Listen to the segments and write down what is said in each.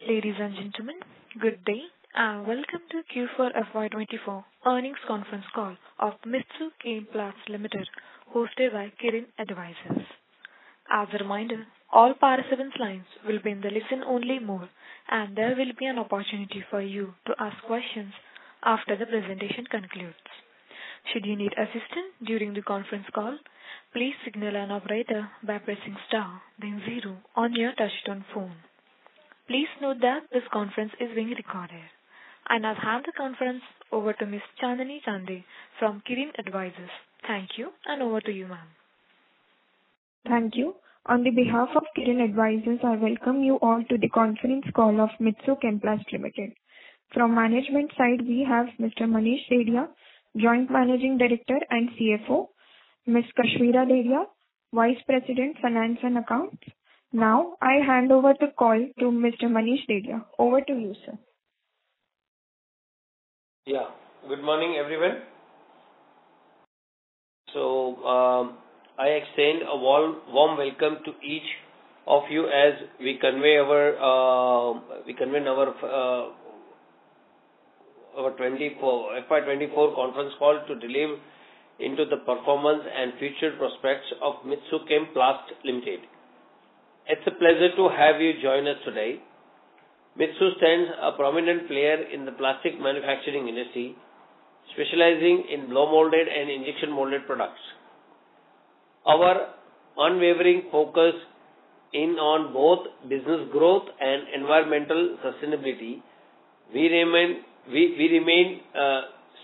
Ladies and gentlemen, good day and welcome to Q4 FY24 earnings conference call of Mitsu Chem Plast Limited, hosted by Kirin Advisors. As a reminder, all participants' lines will be in the listen-only mode, and there will be an opportunity for you to ask questions after the presentation concludes. Should you need assistance during the conference call, please signal an operator by pressing star, then 0 on your touchtone phone. Please note that this conference is being recorded. I now hand the conference over to Ms. Chandani Chande from Kirin Advisors. Thank you, and over to you, ma'am. Thank you. On the behalf of Kirin Advisors, I welcome you all to the conference call of Mitsu Chem Plast Limited. From management side, we have Mr. Manish Dedia, Joint Managing Director and CFO, Ms. Kashmira Dedia, Vice President Finance and Accounts. Now, I hand over the call to Mr. Manish Dedia. Over to you, sir. Yeah. Good morning, everyone. So, I extend a warm welcome to each of you as we convey our FY24 conference call to delve into the performance and future prospects of Mitsu Chem Plast Limited. It's a pleasure to have you join us today. Mitsu stands a prominent player in the plastic manufacturing industry, specializing in blow molded and injection molded products. Our unwavering focus on both business growth and environmental sustainability, we remain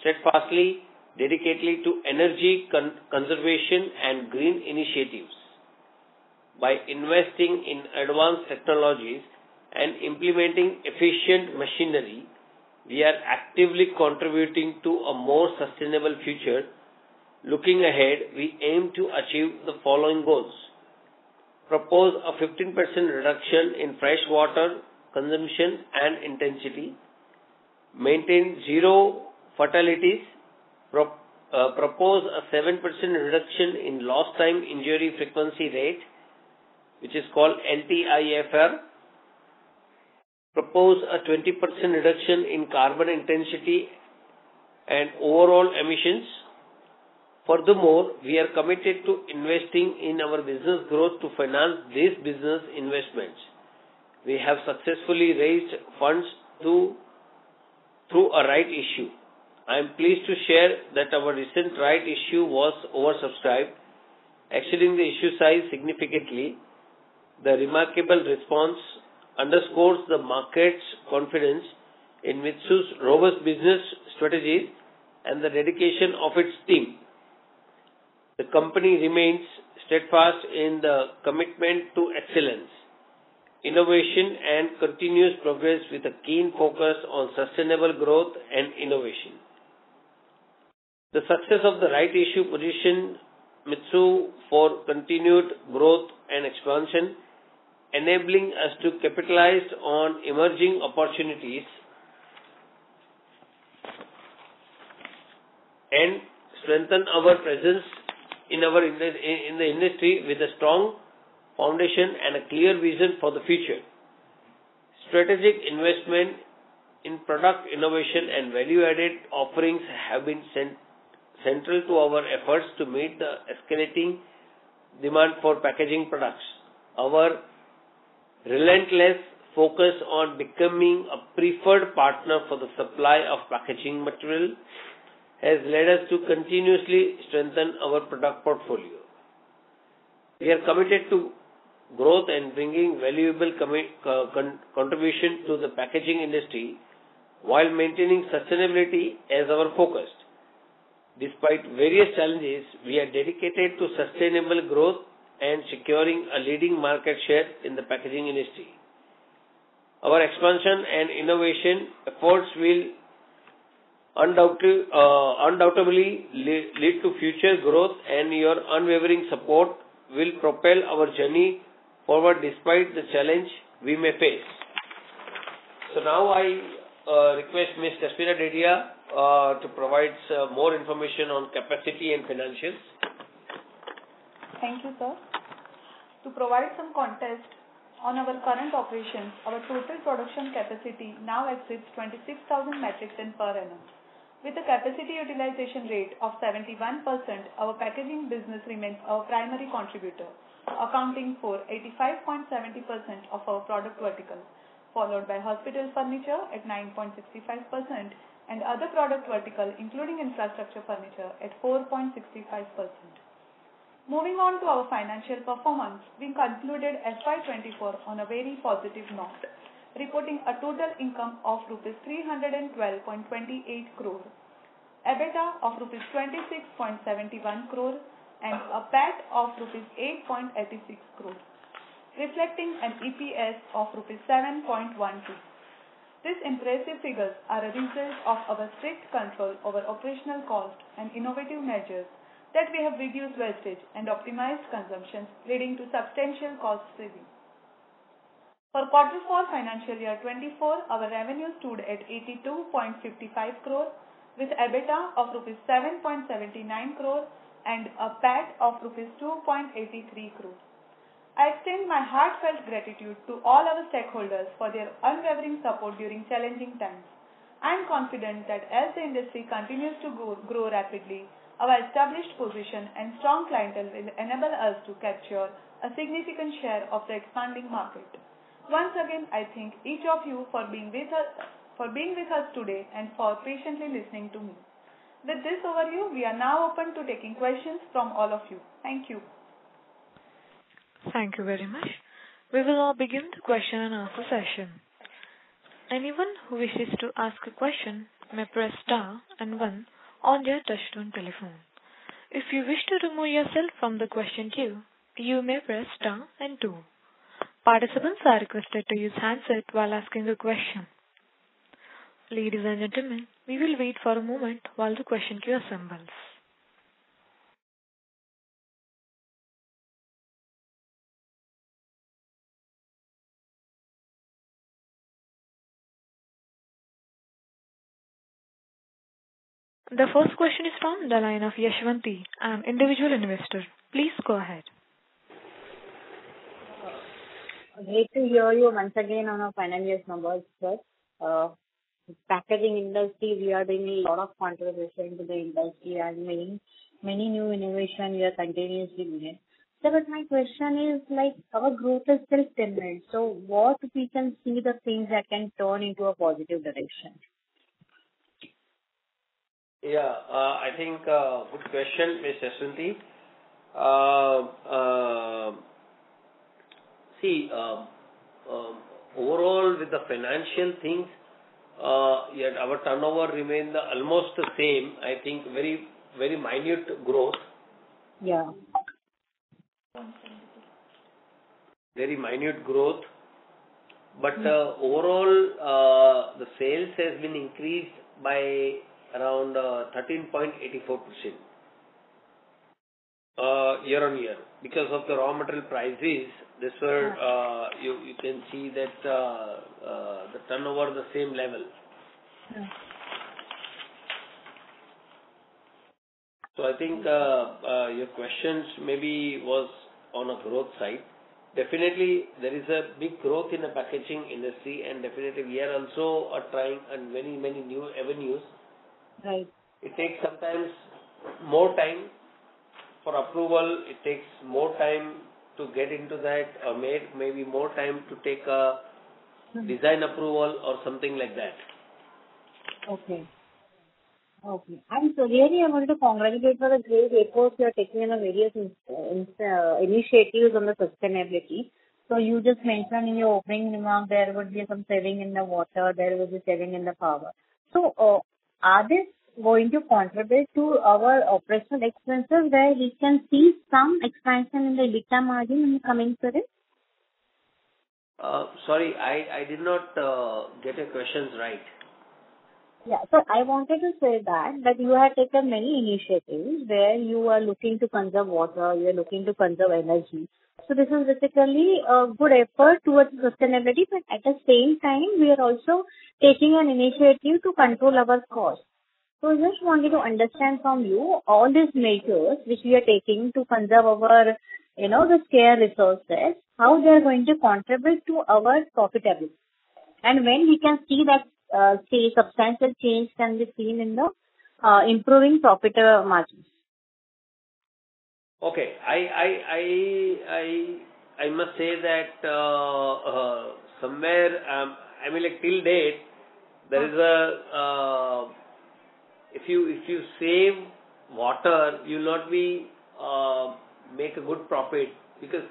steadfastly dedicated to energy conservation and green initiatives. By investing in advanced technologies and implementing efficient machinery, we are actively contributing to a more sustainable future. Looking ahead, we aim to achieve the following goals: propose a 15% reduction in fresh water consumption and intensity, maintain zero fatalities, propose a 7% reduction in lost time injury frequency rate, which is called LTIFR, propose a 20% reduction in carbon intensity and overall emissions. Furthermore, we are committed to investing in our business growth to finance these business investments. We have successfully raised funds through a right issue. I am pleased to share that our recent right issue was oversubscribed, exceeding the issue size significantly. The remarkable response underscores the market's confidence in Mitsu's robust business strategies and the dedication of its team. The company remains steadfast in the commitment to excellence, innovation, and continuous progress with a keen focus on sustainable growth and innovation. The success of the right issue positioned Mitsu for continued growth and expansion, enabling us to capitalize on emerging opportunities and strengthen our presence in the industry with a strong foundation and a clear vision for the future. Strategic investment in product innovation and value-added offerings have been central to our efforts to meet the escalating demand for packaging products. Our relentless focus on becoming a preferred partner for the supply of packaging material has led us to continuously strengthen our product portfolio. We are committed to growth and bringing valuable contribution to the packaging industry while maintaining sustainability as our focus. Despite various challenges, we are dedicated to sustainable growth and securing a leading market share in the packaging industry. Our expansion and innovation efforts will undoubtedly lead to future growth, and your unwavering support will propel our journey forward despite the challenge we may face. So now I request Ms. Kashmira Dedia to provide more information on capacity and financials. Thank you, sir. To provide some context on our current operations, our total production capacity now exceeds 26,000 metric ton per annum. With a capacity utilization rate of 71%, our packaging business remains our primary contributor, accounting for 85.70% of our product vertical, followed by hospital furniture at 9.65% and other product vertical including infrastructure furniture at 4.65%. Moving on to our financial performance, we concluded FY24 on a very positive note, reporting a total income of Rs 312.28 crore, EBITDA of Rs 26.71 crore and a PAT of Rs 8.86 crore, reflecting an EPS of Rs 7.12. These impressive figures are a result of our strict control over operational cost and innovative measures that we have reduced wastage and optimized consumptions, leading to substantial cost savings. For Q4 financial year 24, our revenue stood at 82.55 crore with EBITDA of Rs 7.79 crore and a PAT of Rs 2.83 crore. I extend my heartfelt gratitude to all our stakeholders for their unwavering support during challenging times. I am confident that as the industry continues to grow rapidly, our established position and strong clientele will enable us to capture a significant share of the expanding market. Once again, I thank each of you for being with us today and for patiently listening to me. With this overview, we are now open to taking questions from all of you. Thank you. Thank you very much. We will now begin the question and answer session. Anyone who wishes to ask a question may press star and 1 on their touchtone telephone. If you wish to remove yourself from the question queue, you may press star and 2. Participants are requested to use handset while asking a question. Ladies and gentlemen, we will wait for a moment while the question queue assembles. The first question is from the line of Yashwanti, an individual investor. Please go ahead. Great to hear you once again on our final year's numbers, sir. Packaging industry, we are doing a lot of contribution to the industry and many new innovation we are continuously doing. So, but my question is like our growth is still timid. So, what we can see the things that can turn into a positive direction? Yeah, I think good question, Ms. Yashwanti. Overall with the financial things, yet our turnover remained almost the same. I think very minute growth. Yeah. Very minute growth. But overall, the sales has been increased by around 13.84% year on year because of the raw material prices. This were you can see that the turnover the same level. So I think your questions maybe was on a growth side. Definitely there is a big growth in the packaging industry, and definitely we are also trying on many new avenues. Right. It takes sometimes more time for approval. It takes more time to get into that, or maybe more time to take a design approval or something like that. Okay. And so really I wanted to congratulate for the great efforts you are taking in the various initiatives on the sustainability. So you just mentioned in your opening remark there would be some saving in the water, there would be saving in the power. So are they going to contribute to our operational expenses where we can see some expansion in the EBITDA margin in the coming period? Sorry, I did not get your questions right. Yeah, so I wanted to say that you have taken many initiatives where you are looking to conserve water, you are looking to conserve energy. So this is basically a good effort towards sustainability, but at the same time, we are also taking an initiative to control our costs. So I just wanted to understand from you all these measures which we are taking to conserve our the scarce resources, how they are going to contribute to our profitability. And when we can see that substantial change can be seen in the improving profit margins. Okay, I must say that somewhere, like till date, there is a if you save water, you will not be make a good profit, because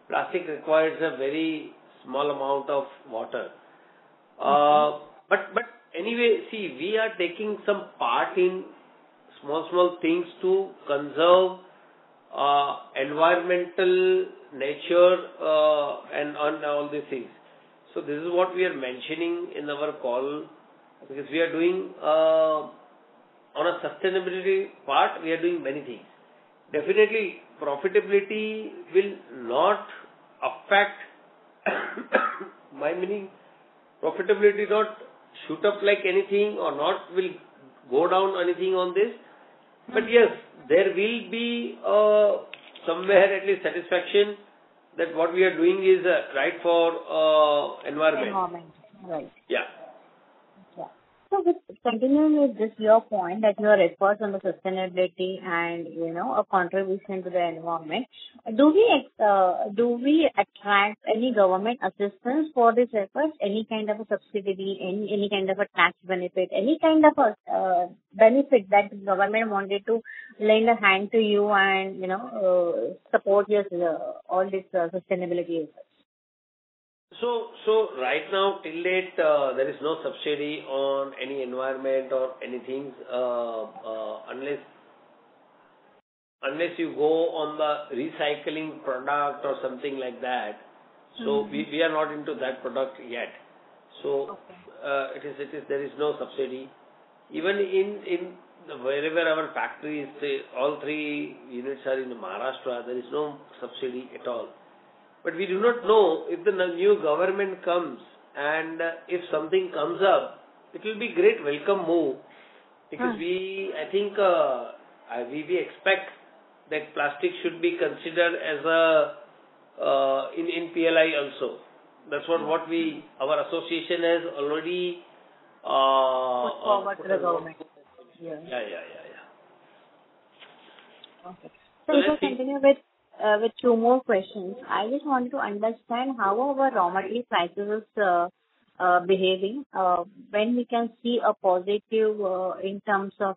plastic requires a very small amount of water. But anyway, see, we are taking some part in small things to conserve environmental nature and on all these things. So this is what we are mentioning in our call, because we are doing on a sustainability part, we are doing many things. Definitely, profitability will not affect. My meaning, profitability not shoot up like anything or not will go down anything on this. But yes, there will be somewhere at least satisfaction that what we are doing is right for environment. Right. Yeah. So continuing with this your point that your efforts on the sustainability and a contribution to the environment, do we attract any government assistance for this efforts? Any kind of a subsidy, any kind of a tax benefit, any kind of a benefit that the government wanted to lend a hand to you and support your all this sustainability efforts? So right now, till date, there is no subsidy on any environment or anything, unless you go on the recycling product or something like that. So we are not into that product yet. So there is no subsidy. Even in wherever our factories, all 3 units are in Maharashtra, there is no subsidy at all. But we do not know if the new government comes, and if something comes up, it will be great welcome move, because we expect that plastic should be considered as in PLI also. That's what our association has already put forward to the government. Yeah. Okay. So if I continue with 2 more questions, I just want to understand how our raw material prices is behaving when we can see a positive in terms of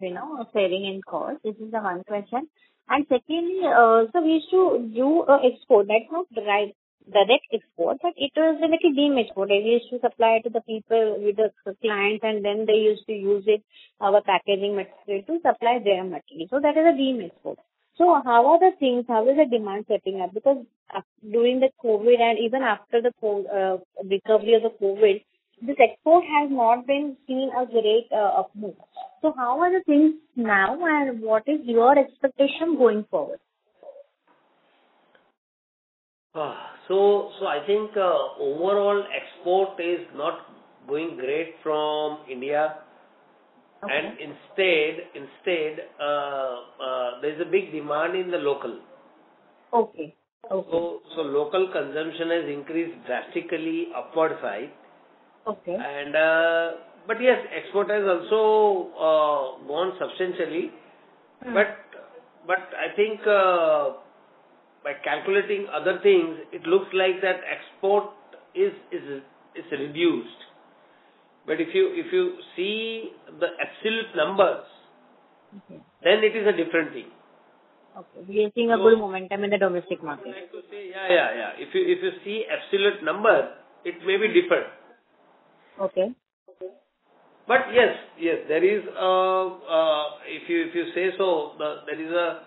saving in cost. This is the one question. And secondly, so we used to do export. That's not direct export, but it was like a deem export. We used to supply it to the people with the clients, and then they used to use it, our packaging material, to supply their material. So that is a deem export. So how are the things, how is the demand setting up? Because during the COVID and even after the recovery of the COVID, this export has not been seen a great move. So how are the things now, and what is your expectation going forward? So I think overall export is not going great from India. Okay. And instead, there's a big demand in the local. Okay. So local consumption has increased drastically upward side. Okay. And but yes, export has also gone substantially. But I think by calculating other things, it looks like that export is reduced. But if you see the absolute numbers, then it is a different thing. Okay, we are seeing a good momentum in the domestic market. I like to say, yeah. If you see absolute number, it may be different. Okay. But yes, there is if you say so, there is a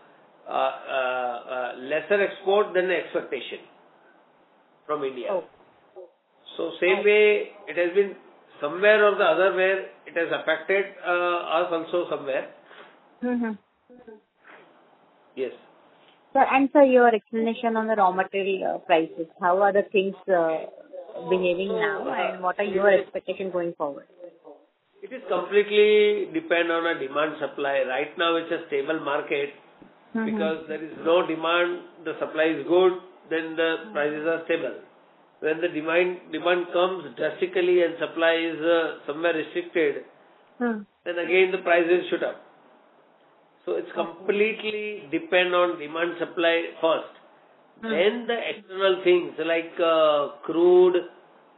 lesser export than the expectation from India. Oh. So same way it has been somewhere or the other where it has affected us also somewhere. Mm-hmm. Yes. Sir, your explanation on the raw material prices. How are the things behaving now, and what are your expectations going forward? It is completely depend on a demand supply. Right now it's a stable market, because there is no demand, the supply is good, then the prices are stable. When the demand comes drastically and supply is somewhere restricted, then again the prices shoot up. So it's completely depend on demand supply first. Then the external things like crude,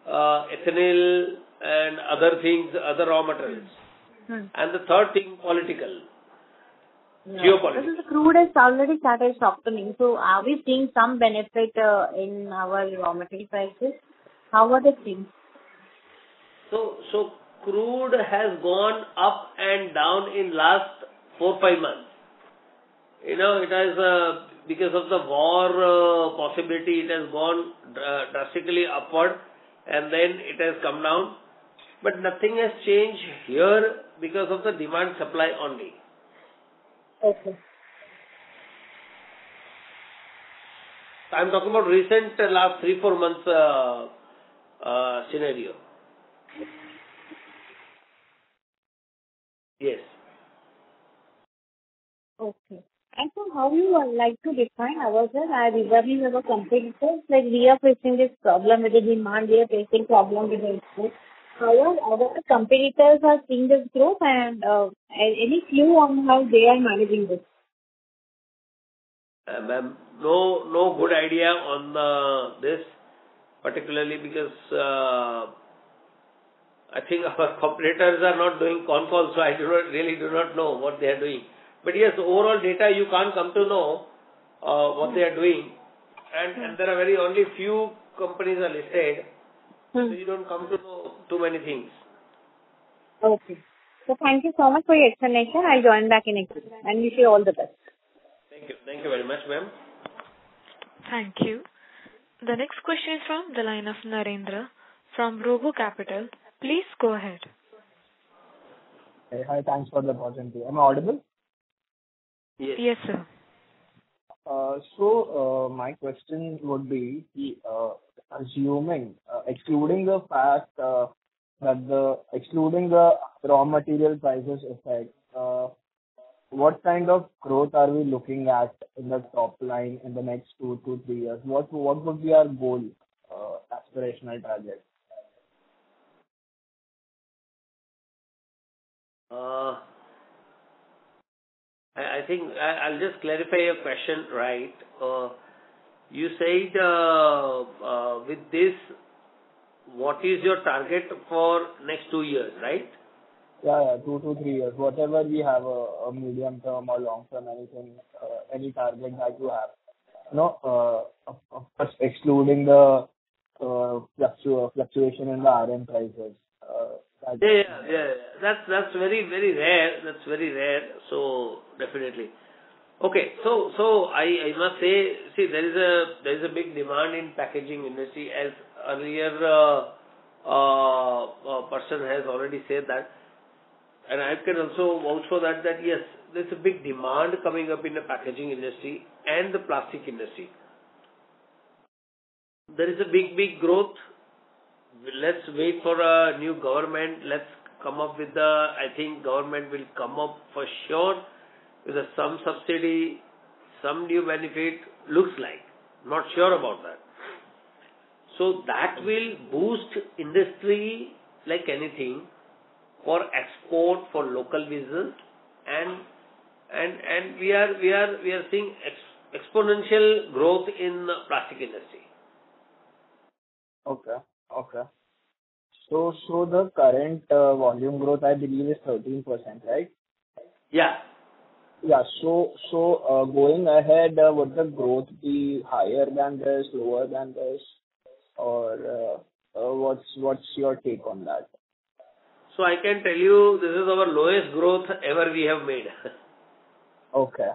ethanol and other things, other raw materials. And the third thing, political. Geopolitics. Because the crude has already started softening. So are we seeing some benefit in our raw material prices? How are the things? So crude has gone up and down in last 4-5 months. It has because of the war possibility, it has gone drastically upward and then it has come down. But nothing has changed here because of the demand supply only. Okay. I'm talking about recent last 3-4 months scenario. Yes. Okay. And so how you would like to define ourselves as regarding our competitors? Like we are facing this problem with the demand, we are facing problem with the export. How are our competitors are seeing this growth and any clue on how they are managing this? Ma'am, no good idea on this, particularly because I think our competitors are not doing con calls, so I really do not know what they are doing. But yes, overall data you can't come to know what they are doing, and there are very only few companies are listed, so you don't come to know too many things. Okay. So thank you so much for your explanation. I'll join back in a bit and wish you all the best. Thank you very much, ma'am. Thank you. The next question is from the line of Narendra from Robo Capital. Please go ahead. Hey, hi, thanks for the opportunity. Am I audible? Yes, sir. So my question would be, excluding the fact excluding the raw material prices effect, what kind of growth are we looking at in the top line in the next 2 to 3 years? What would be our goal, aspirational target? I think I'll just clarify your question right. You said with this, what is your target for next 2 years, right? Yeah, 2 to 3 years. Whatever we have, a medium term or long term, anything, any target that you have. Of course, excluding the fluctuation in the RM prices. Yeah. That's very, very rare. That's very rare. So definitely. Okay. So I must say, see, there is a big demand in packaging industry, as earlier person has already said that, and I can also vouch for that yes, there's a big demand coming up in the packaging industry and the plastic industry. There is a big growth. Let's wait for a new government. Let's come up with I think government will come up for sure with some subsidy, some new benefit, looks like. Not sure about that. So that will boost industry like anything for export, for local business, and we are seeing exponential growth in the plastic industry. Okay. So the current volume growth, I believe, is 13%, right? Yeah. Yeah. So going ahead, would the growth be higher than this, lower than this, or what's your take on that? So I can tell you, this is our lowest growth ever we have made. Okay,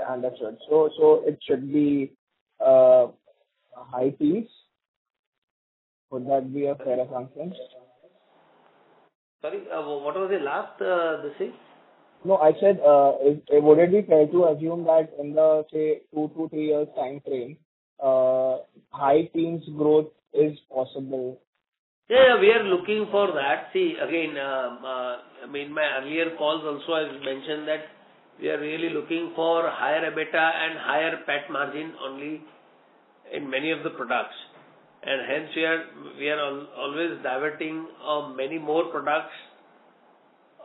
understood. So it should be high teens. Would that be a fair assumption? Sorry, what was the last this is? No, I said, would it be fair to assume that in the, say, 2 to 3 years time frame, high teens growth is possible? Yeah, we are looking for that. See, again, my earlier calls also I mentioned that We are really looking for higher EBITDA and higher PAT margin only in many of the products. And hence we are always diverting many more products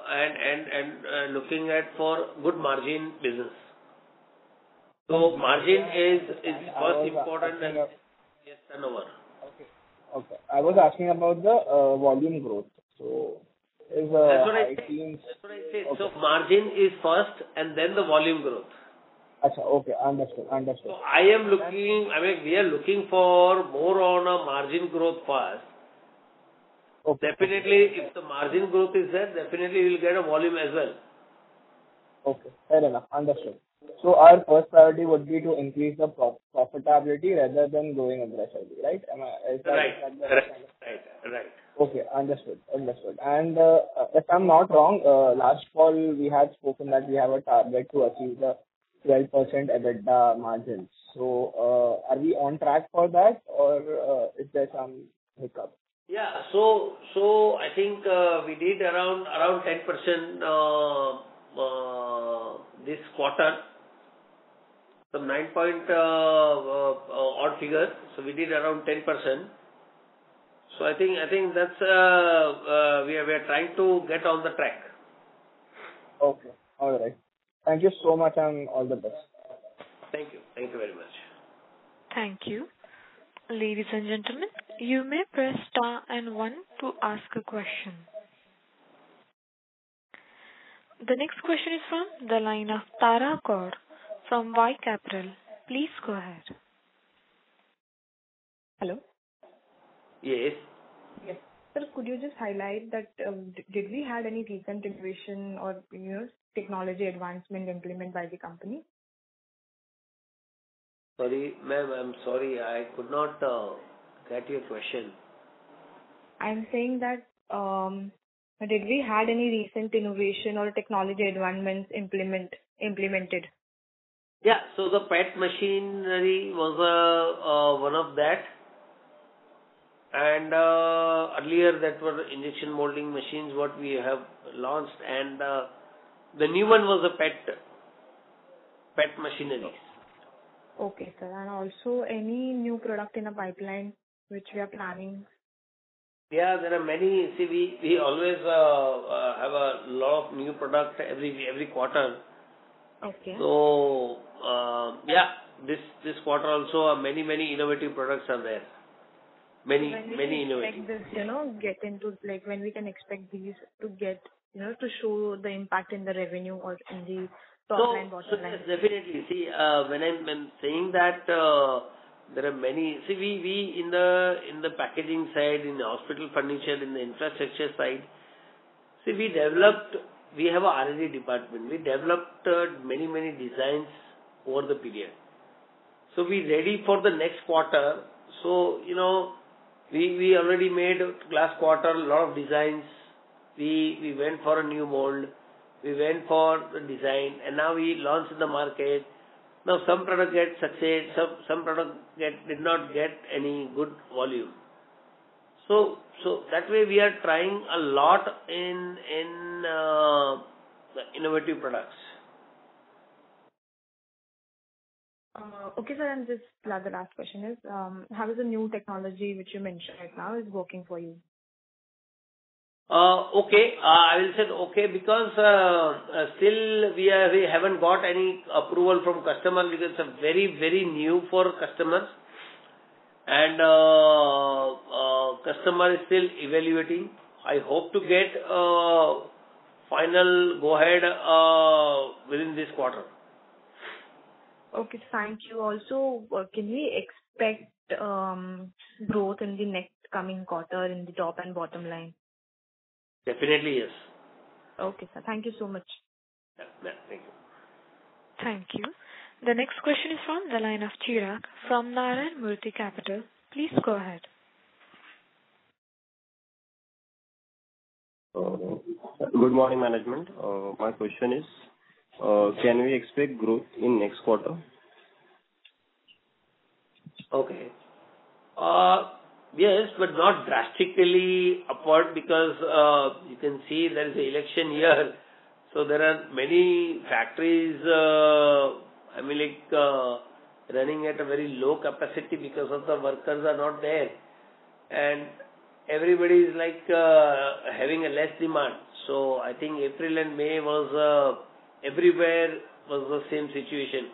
and looking at for good margin business. So margin is first important and yes, turnover. Okay. I was asking about the volume growth. So is That's what I said. Okay. So margin is first and then the volume growth. Okay, understood. So we are looking for more on a margin growth first. Okay. Definitely, if the margin growth is there, definitely we will get a volume as well. Okay, fair enough. Understood. So our first priority would be to increase the profitability rather than growing aggressively, right? Right. Okay, understood. And if I'm not wrong, last call we had spoken that we have a target to achieve the 12% EBITDA margins. So are we on track for that, or is there some hiccup? Yeah. So I think we did around 10% this quarter, some 9 point odd figure. So we did around 10%. So I think that's we are trying to get on the track. Okay. All right. Thank you so much and all the best. Thank you. Thank you very much. Thank you. Ladies and gentlemen, you may press star and 1 to ask a question. The next question is from the line of Tara Kaur from Y Capital. Please go ahead. Hello. Yes. Yes. Sir, could you just highlight that did we had any recent innovation or technology advancement implemented by the company? Sorry, ma'am, I'm sorry, I could not get your question. I'm saying that did we had any recent innovation or technology advancements implemented? Yeah, so the PET machinery was one of that. And earlier that were injection molding machines what we have launched, and the new one was the PET machineries. Okay, sir. And also any new product in the pipeline which we are planning? Yeah, there are many. See, we always have a lot of new product every quarter. Okay. So this quarter also many innovative products are there. Many innovative. This, get into when we can expect these to get to show the impact in the revenue or in the top line, bottom line. Definitely. See, when I'm saying that there are many. See, we in the packaging side, in the hospital furniture, in the infrastructure side. See, we have a R&D department. We developed many designs over the period. So we ready for the next quarter. So we already made last quarter a lot of designs. We went for a new mold. We went for the design, and now we launched in the market. Now some product get success, some product did not get any good volume. So that way we are trying a lot in the innovative products. Okay, sir, and this the last question is, how is the new technology which you mentioned right now is working for you? Okay, I will say okay because still we haven't got any approval from customer because it's very new for customers, and customer is still evaluating. I hope to get final go ahead within this quarter. Okay, thank you. Also, can we expect growth in the next coming quarter in the top and bottom line? Definitely, yes. Okay, sir. Thank you so much. Yeah, thank you. Thank you. The next question is from the line of Chirag from Narayan Murthy Capital. Please go ahead. Good morning, management. My question is, can we expect growth in next quarter? Okay. Yes, but not drastically upward because you can see there is an election year. So there are many factories, running at a very low capacity because of the workers are not there. And everybody is having a less demand. So I think April and May was everywhere was the same situation,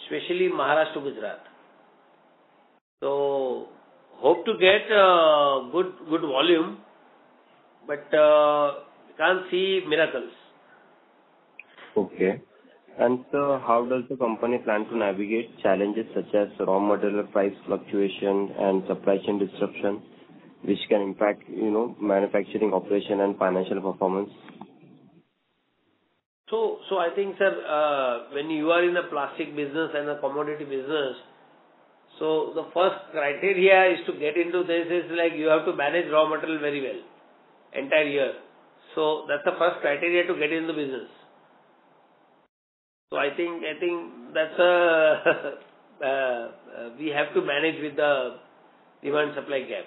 especially Maharashtra, Gujarat. So hope to get good volume, but can't see miracles. Okay. And so how does the company plan to navigate challenges such as raw material price fluctuation and supply chain disruption, which can impact, manufacturing operation and financial performance? So I think, sir, when you are in a plastic business and a commodity business, so the first criteria is to get into this is you have to manage raw material very well, entire year. So that's the first criteria to get into business. So I think that's we have to manage with the demand supply gap.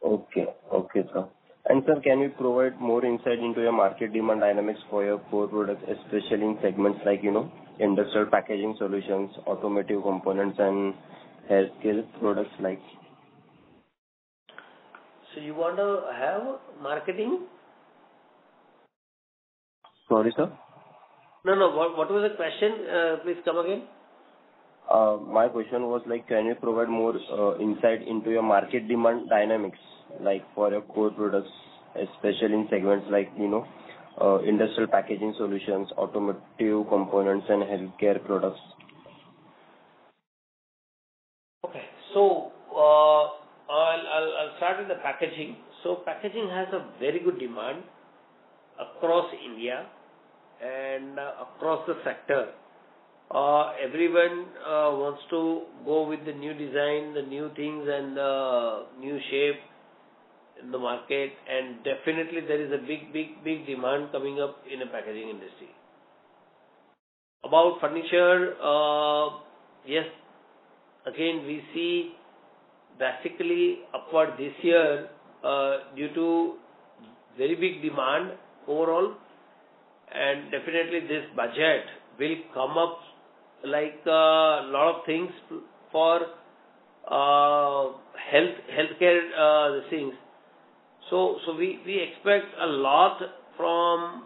Okay, sir. And sir, can you provide more insight into your market demand dynamics for your core products, especially in segments like, industrial packaging solutions, automotive components, and healthcare products like? So you want to have marketing? Sorry, sir? No. What was the question? Please come again. My question was can you provide more insight into your market demand dynamics, for your core products, especially in segments like, industrial packaging solutions, automotive components, and healthcare products? Okay. So I'll start with the packaging. So packaging has a very good demand across India and across the sector. Everyone wants to go with the new design, the new things, and the new shape in the market, and definitely there is a big demand coming up in the packaging industry. About furniture, yes, again we see drastically upward this year due to very big demand overall, and definitely this budget will come up a lot of things for healthcare things. So we expect a lot from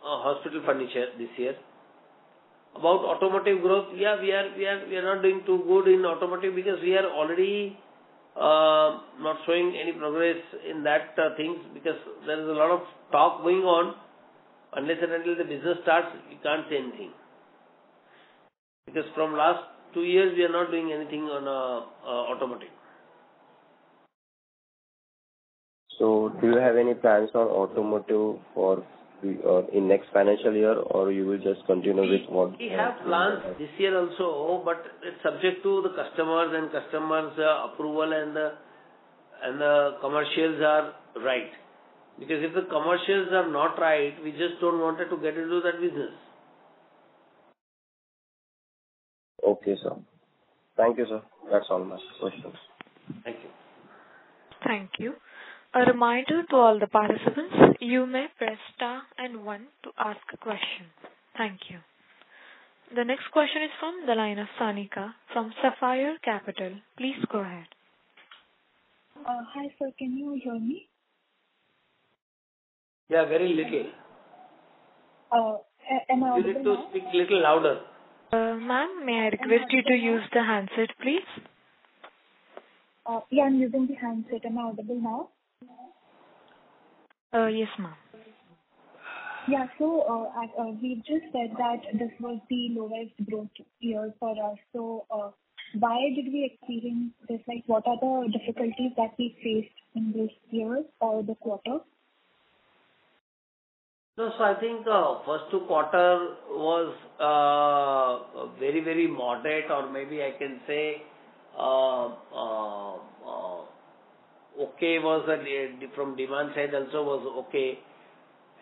hospital furniture this year. About automotive growth, we are not doing too good in automotive because we are already not showing any progress in that things, because there is a lot of talk going on. Unless and until the business starts, you can't say anything. Because from last 2 years, we are not doing anything on automotive. So, do you have any plans on automotive for in next financial year, or you will just continue with what? We have plans this year also, but it's subject to the customers and customers' approval and the commercials are right. Because if the commercials are not right, we just don't want to get into that business. Okay, sir. Thank you, sir. That's all my questions. Thank you. Thank you. A reminder to all the participants, you may press star and 1 to ask a question. Thank you. The next question is from the line of Sanika from Sapphire Capital. Please go ahead. Hi, sir. Can you hear me? Yeah, very little. Am I You audible need to now? speak little louder. Ma'am, may I request you to use the handset, please? Yeah, I'm using the handset. Am I audible now? Yes, ma'am. Yeah, so we just said that this was the lowest growth year for us. So why did we experience this? What are the difficulties that we faced in this year or the quarter? No, so I think first 2 quarter was very, very moderate, or maybe I can say okay was from demand side also was okay.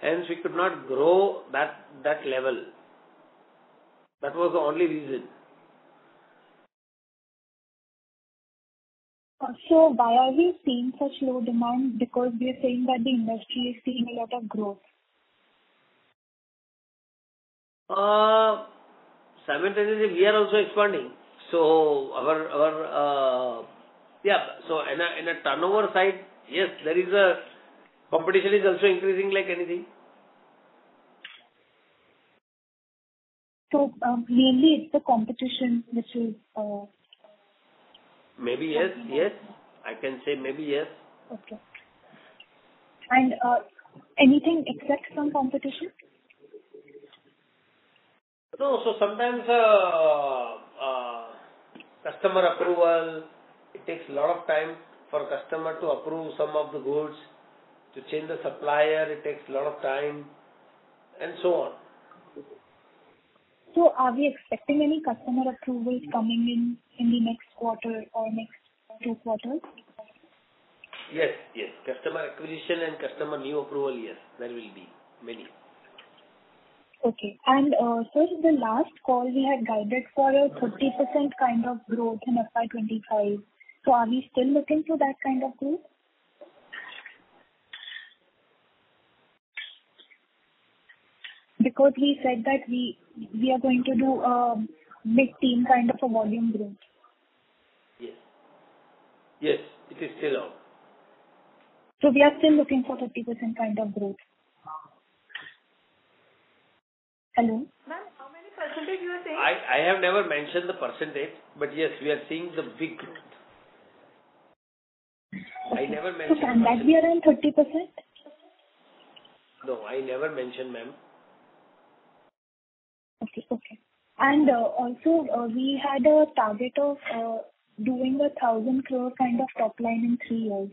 Hence we could not grow that level. That was the only reason. So why are we seeing such low demand? Because we are saying that the industry is seeing a lot of growth. Simultaneously, we are also expanding. So so in a turnover side, yes, there is a competition is also increasing like anything. So mainly it's the competition which is. Maybe yes. I can say maybe yes. Okay. And anything except from competition? No, so sometimes customer approval, it takes a lot of time for customer to approve some of the goods. To change the supplier, it takes a lot of time, and so on. So are we expecting any customer approvals coming in the next quarter or next 2 quarters? Yes. Customer acquisition and customer new approval, yes, there will be many. Okay. And sir, the last call we had guided for a 30% kind of growth in FY25. So are we still looking for that kind of growth? Because we said that we are going to do mid-teen kind of a volume growth. Yes, it is still on. So we are still looking for 30% kind of growth. Hello? Ma'am, how many percentage you are saying? I have never mentioned the percentage, but yes, we are seeing the big growth. Okay. I never mentioned. So can that be around 30%? No, I never mentioned, ma'am. Okay. And also, we had a target of doing 1,000 crore kind of top line in 3 years.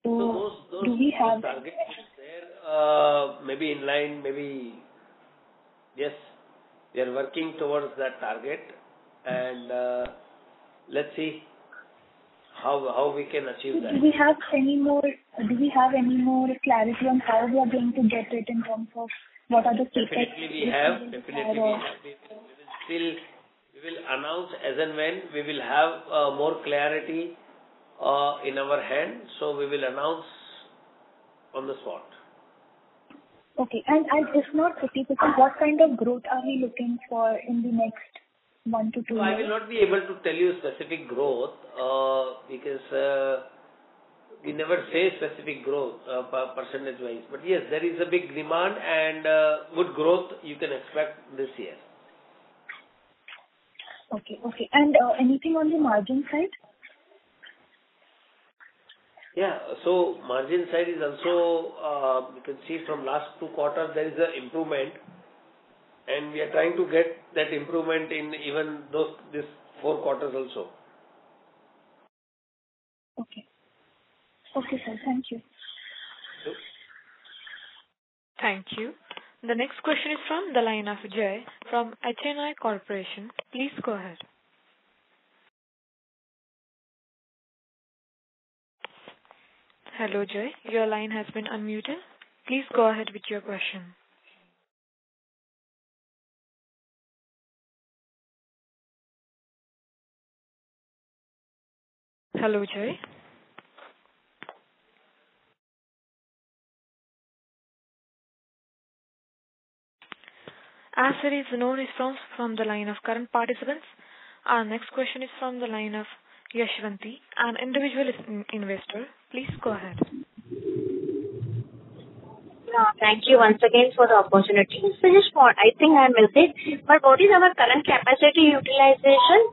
So do we have targets there? Maybe in line, maybe yes. We are working towards that target, and let's see how we can achieve that. Do we have any more clarity on how we are going to get it in terms of what are the CapEx? Definitely we have. We will announce as and when we will have more clarity in our hand. So we will announce on the spot. Okay. And if not 30%, what kind of growth are we looking for in the next 1 to 2 years? I will not be able to tell you specific growth because we never say specific growth percentage wise. But yes, there is a big demand and good growth you can expect this year. Okay. And anything on the margin side? Yeah. So margin side is also, you can see from last 2 quarters there is an improvement, and we are trying to get that improvement in even this 4 quarters also. Okay, sir. Thank you. Thank you. The next question is from the line of Jay from HNI Corporation. Please go ahead. Hello, Jay. Your line has been unmuted. Please go ahead with your question. Hello, Jay. As there is no response from the line of current participants, our next question is from the line of Yashwanti, an individual investor. Please go ahead. Thank you once again for the opportunity. So I think I missed it, but what is our current capacity utilization?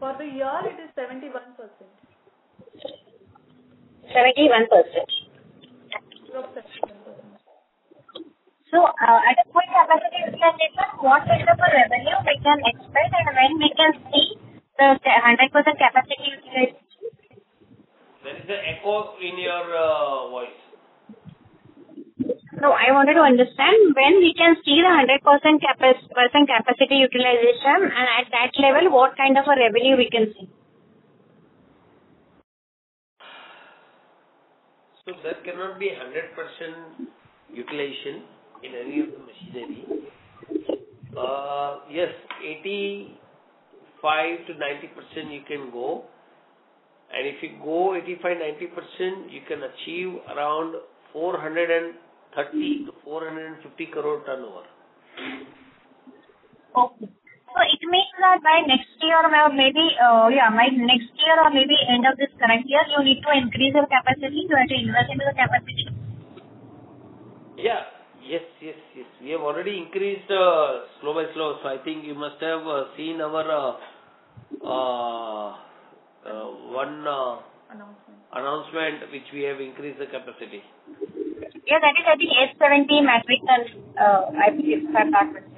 For the year, it is 71%. 71%. So, at a full capacity utilization, what kind of a revenue we can expect and when we can see the 100% capacity utilization? There is an echo in your voice. No, I wanted to understand when we can see the 100% capacity utilization, and at that level, what kind of a revenue we can see? So there cannot be 100% utilization in any of the machinery. Yes, 85 to 90% you can go, and if you go 85-90%, you can achieve around 430 430 to 450 crore turnover. Okay. So it means that by next year or maybe, next year or maybe end of this current year, you need to increase your capacity, you have to invest into the capacity. Yeah. Yes. We have already increased slow by slow. So I think you must have seen our one announcement which we have increased the capacity. Yeah, that is I think 870 metric tons, I believe, if I'm not mistaken.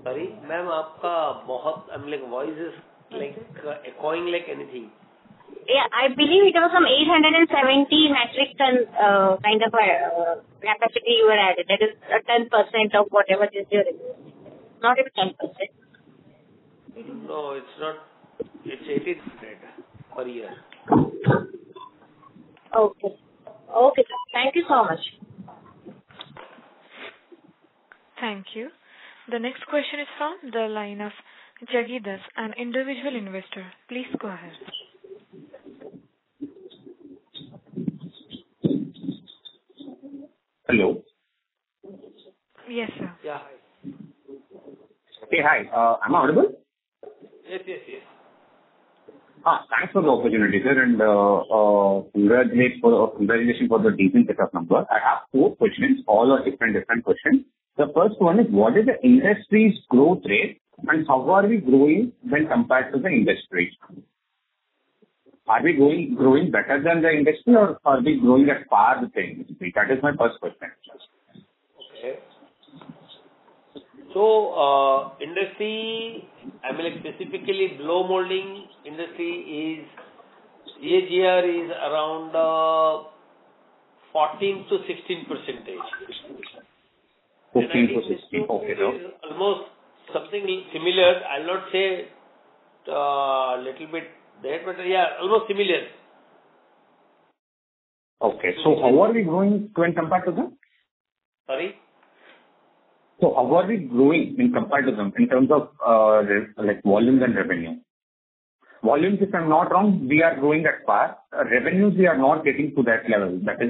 Sorry, ma'am, आपका बहुत voice is like echoing like anything. Yeah, I believe it was some 870 metric ton kind of a capacity you were added. That is 10% of whatever is your not even 10%. No, it's not. It's 1,800 per year. Okay. Okay, sir. Thank you so much. Thank you. The next question is from the line of Jagidas, an individual investor. Please go ahead. Hello. Yes, sir. Yeah. Hey, hi. Am I audible? Yes. Thanks for the opportunity, sir, and congratulations for the decent set of numbers. I have 4 questions. All are different questions. The first one is, what is the industry's growth rate and how are we growing when compared to the industry? Are we growing better than the industry or are we growing at par with the industry? That is my first question. Okay. So, industry, specifically blow molding industry CAGR is around 14 to 16%. 14 to 16, okay. Almost something similar. I'll not say little bit there, but almost similar. Okay, so how are we growing when compared to them? Sorry? So how are we growing in compared to them in terms of volumes and revenue? Volumes, if I'm not wrong, we are growing at par. Revenues, we are not getting to that level. That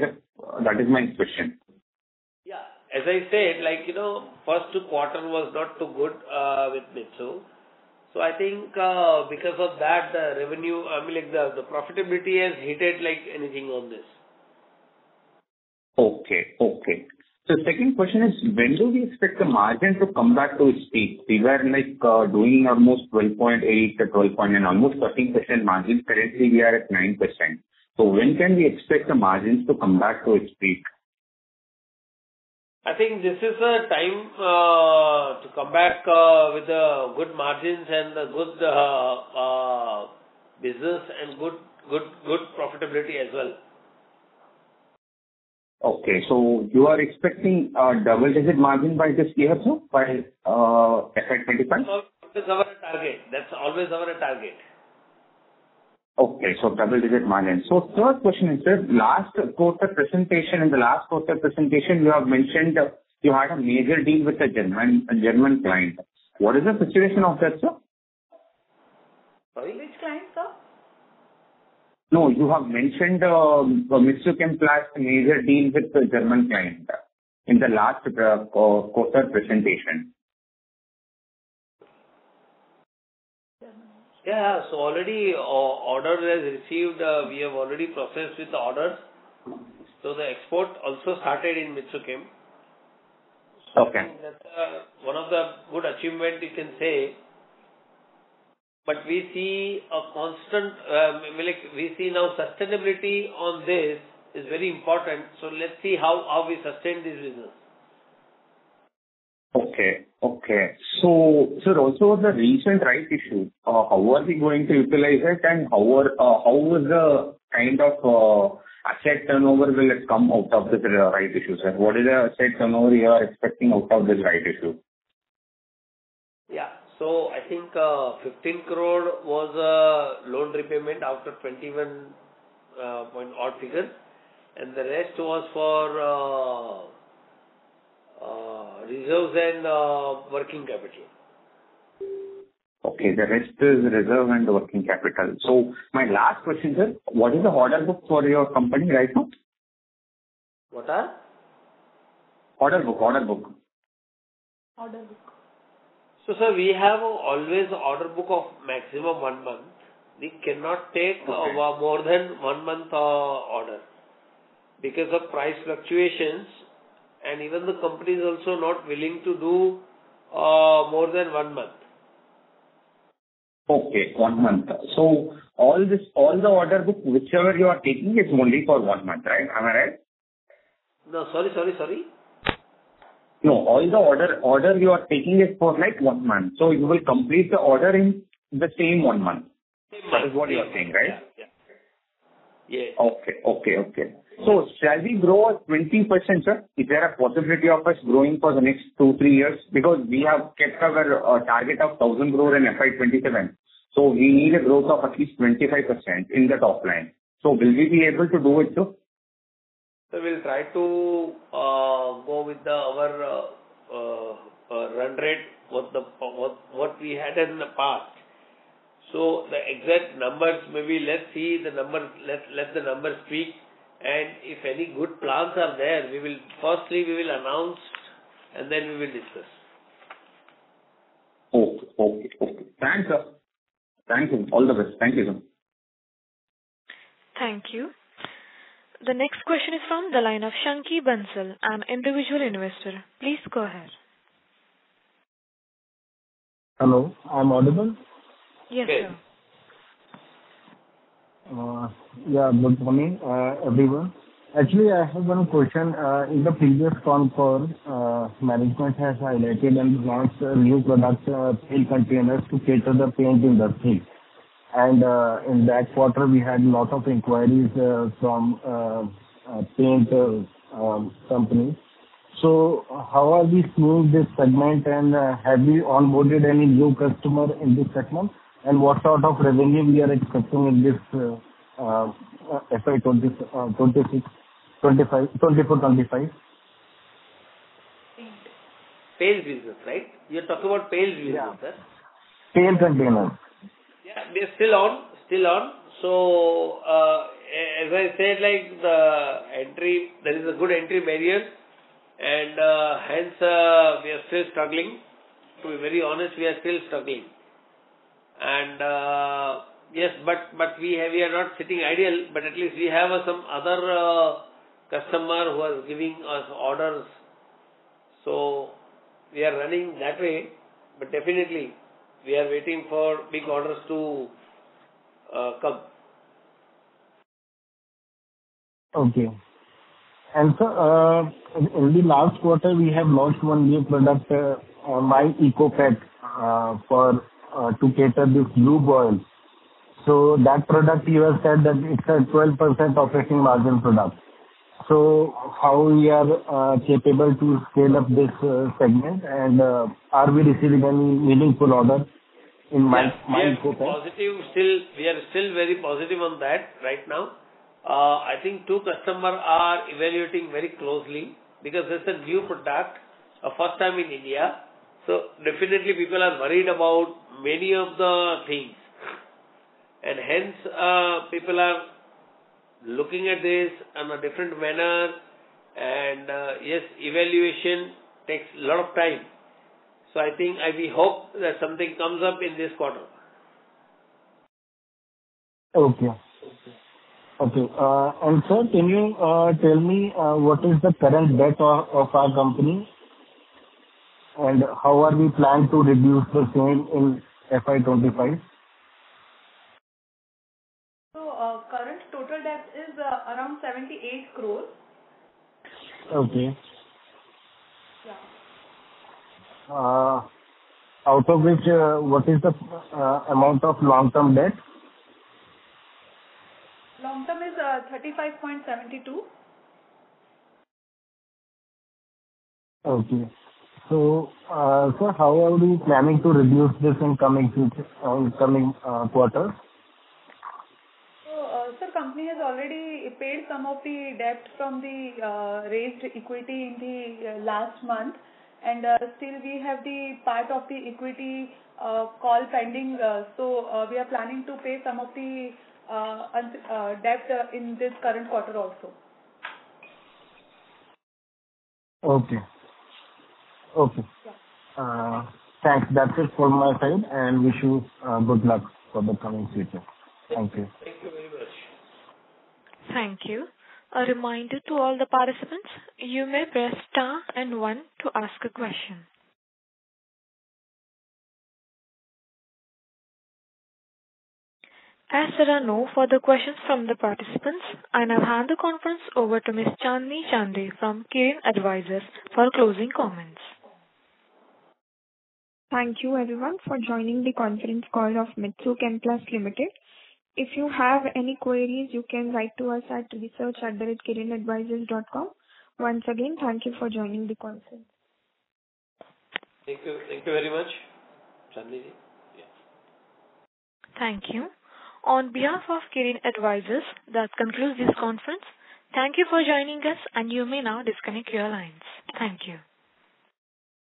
is my question. Yeah, as I said, first quarter was not too good with Mitsu. So I think because of that, the revenue, the profitability has hit it like anything on this. Okay. So second question is, when do we expect the margin to come back to its peak? We were doing almost 12.8 to 12.9, almost 13% margin. Currently, we are at 9%. So when can we expect the margins to come back to its peak? I think this is a time to come back with the good margins and the good business and good profitability as well. Okay, so you are expecting a double-digit margin by this year, sir, by FY25? That's our target. That's always our target. Okay, so double-digit margin. So third question is, sir, in the last quarter presentation, you have mentioned you had a major deal with a German client. What is the situation of that, sir? Sorry? Which client, sir? No, you have mentioned Mitsu Chem Plast major deal with the German client in the last quarter presentation. Yeah, so already order is received. We have already processed with the orders. So the export also started in Mitsu Chem. Okay. That's one of the good achievement you can say. But we see a constant, we see now sustainability on this is very important. So let's see how we sustain this business. Okay. So, sir, also the recent right issue, how are we going to utilize it and how is the kind of asset turnover will it come out of this right issue, sir? What is the asset turnover you are expecting out of this right issue? Yeah. So I think 15 crore was a loan repayment after 21 point odd figure, and the rest was for reserves and working capital. Okay, the rest is reserve and working capital. So my last question, sir, what is the order book for your company right now? What are? Order book. Order book. So, sir, we have always order book of maximum 1 month. We cannot take more than 1 month order because of price fluctuations, and even the company is also not willing to do more than 1 month. Okay, 1 month. So all the order book, whichever you are taking, is only for 1 month, right? Am I right? No, sorry. No, all the order you are taking is for like 1 month. So you will complete the order in the same 1 month. That is what you are saying, right? Yeah. Okay. So shall we grow at 20%, sir? Is there a possibility of us growing for the next 2-3 years? Because we have kept our target of 1,000 crore in FY27. So we need a growth of at least 25% in the top line. So will we be able to do it, sir? So we'll try to go with our run rate, what we had in the past. So the exact numbers, maybe let's see the numbers, let the numbers speak, and if any good plans are there, we will announce, and then we will discuss. Okay. Thanks, sir. Thank you. All the best. Thank you, sir. Thank you. The next question is from the line of Shanki Bansal, an individual investor. Please go ahead. Hello, I'm audible? Yes, Okay. sir. Good morning, everyone. Actually, I have one question. In the previous con call, management has highlighted and launched a new product, paint containers to cater the paint industry. And in that quarter, we had a lot of inquiries from paint companies. So how are we seeing this segment, and have we onboarded any new customer in this segment? And what sort of revenue we are expecting in this FY24-25? Pails business, right? You're talking about pails business, sir? Paint containers. Yeah, we are still on. So, as I said, like there is a good entry barrier, and hence we are still struggling. To be very honest, we are still struggling. And yes, but we are not sitting idle, but at least we have some other customer who are giving us orders. So we are running that way, but definitely we are waiting for big orders to come. Okay. And so, in the last quarter, we have launched one new product, My Eco Pet, for to cater this blue boil. So that product, you have said that it's a 12% operating margin product. So how we are capable to scale up this segment, and are we receiving any meaningful order in My Eco Pet? We are still very positive on that right now. I think 2 customers are evaluating very closely because it's a new product, first time in India. So definitely people are worried about many of the things, and hence people are looking at this in a different manner, and yes, evaluation takes a lot of time. So I think we hope that something comes up in this quarter. Okay. And sir, can you tell me what is the current debt of our company, and how are we planning to reduce the same in FY25? So current total debt is around 78 crores. Okay. Yeah. Out of which, what is the amount of long-term debt? Long term is 35.72. Okay. So, sir, how are we planning to reduce this in coming quarters? So, sir, company has already paid some of the debt from the raised equity in the last month, and still we have the part of the equity call pending. So we are planning to pay some of the debt in this current quarter also. Okay. Okay. Thanks. That's it from my side, and wish you good luck for the coming future. Thank you. Thank you very much. Thank you. A reminder to all the participants, you may press star and 1 to ask a question. As there are no further questions from the participants, I now hand the conference over to Ms. Chandni Chande from Kirin Advisors for closing comments. Thank you everyone for joining the conference call of Mitsu Chem Plast Limited. If you have any queries, you can write to us at research@kirinadvisors.com. Once again, thank you for joining the conference. Thank you. Thank you very much, Chandni ji. Yeah. Thank you. On behalf of Kirin Advisors, that concludes this conference. Thank you for joining us, and you may now disconnect your lines. Thank you.